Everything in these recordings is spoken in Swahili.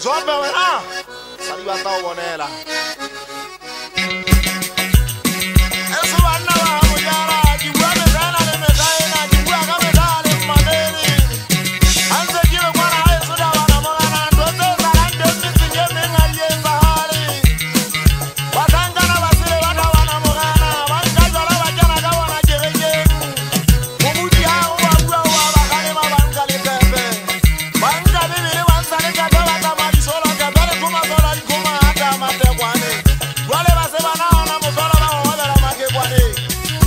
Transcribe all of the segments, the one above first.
Zombe we sali ba ta bonela. Eso va na ba mo yara di bua me dana le me dana di bua ga me dale maneli. Anze kile kwa na eso da wana mo na ndo te sarande mi sinye me ngaye sahari. Watanga na basile wana wana mo gana banga jala ba jana ga wana jereje. Mubuti ha wa bua wa ba kale ma banga le pepe. Banga bibi le wanza le ga dola ta ma di solo ga bele kuma dola di kuma ata ma te kwane. Wale ba se bana na mo solo ba ho da la ma ke kwane.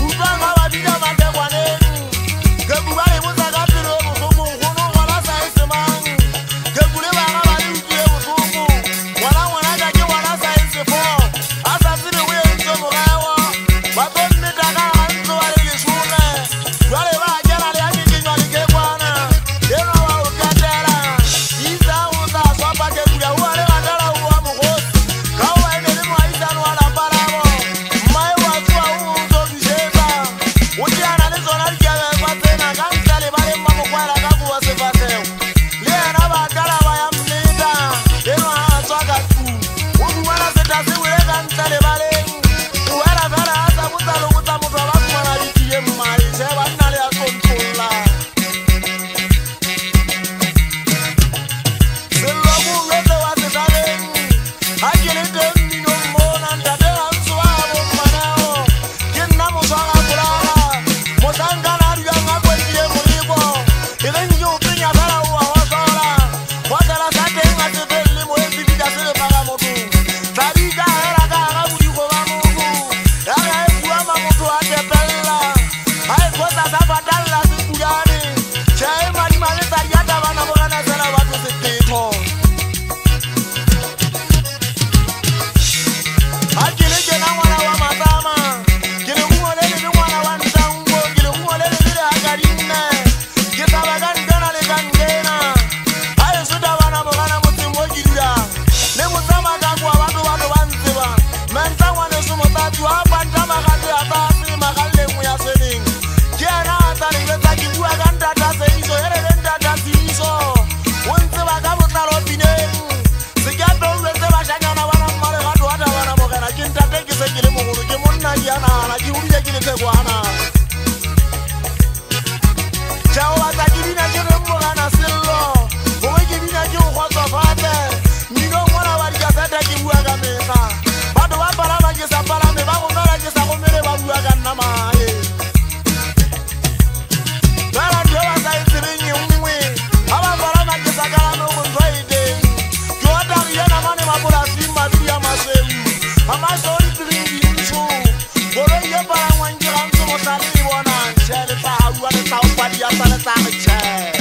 Uba ma ba di da ma te kwane. Ke buba le mo sa ga pilo mo so mo hono wala sa ese man. Ke bule ba ga ba di uti mo so mo. Wala wala ga ke wala sa ese fo. Asa si be we nso mo ga wa. Ba to ni da ga nso wale le shune. Wale ba ga na le ani ki nyali ke kwana. Eno wa o ka tera. Iza o ta so pa ke bule wale ba dara wa mo ho. Ka wa ene le mo aisa no ala para mo. Mai wa so o do bi seba. O ti ana le zona ri ya ba tena ga ntale ba le mamo kwa la ga bua se ba teo. Le ana ba dara ba ya mnida. Eno ha so ga tu. O bu wana se ta se we ga ntale ba le. Uera vera asa mutalo mutamu ba ba ku na ri ye mai se ba na le a controlla. Se lo bu le te wa se sabe. Akile te mi no mo na nda de anso a bo manao. Kin na mo so ga kurala. Mo sanga na ri ga ko ye mo ri ko. Ile ni yo pinya bara wa wa sola. Wa dala sa te ma te beli mo e bi da se le para mo tu. Tari ga era ga ga bu di ko ba mo ku. Ya ga e ku ama mo tu a te bella. Ai ko ta sa ba dalla su ku ya ni. Chai ma ni ma le ta ya da ba na mo na sa la ba tu se ti to. Akile ke na wana wa matama. Kile ngole le wana wa ntango. Kile ngole le le agarine. Ke ta ba ga ndana le kangena. Ai su da wana mo kana mo timbo gilira. Le mo sama ga kwa bantu bantsiba. Menta wana su mo ta tu apa ndama ga le ata si ma ga le mu ya sening. Ke na ata le ta ki bua ga ndata se iso ere le ndata si iso. Wonse ba ga mo ta lo binen. Se ga do le se ba shanya na wana mare ga do ada wana mo kana kinta te ki se ki le mo go ke monna ya na ki uri ya ki le te kwana. Chao ata ki dina ki le mo kana sillo. Mo ki dina ki o khoso fate. Ni no mona wa di ka ta ki bua ga mesa. Ba do ba para ba ki sa para me ba go na ki sa go mere ba bua ga na ma e. Dara dio wa sa itiri ni unwe. Aba para ma ki sa ga no go twaide. Yo da ri na ma ne ma bola si ma bi ya ma se. Ama so ri tiri ni so. Bolo ye para wan ji ran so mo ta ni wona. Chele ta wa ta pa di ya ta ta che.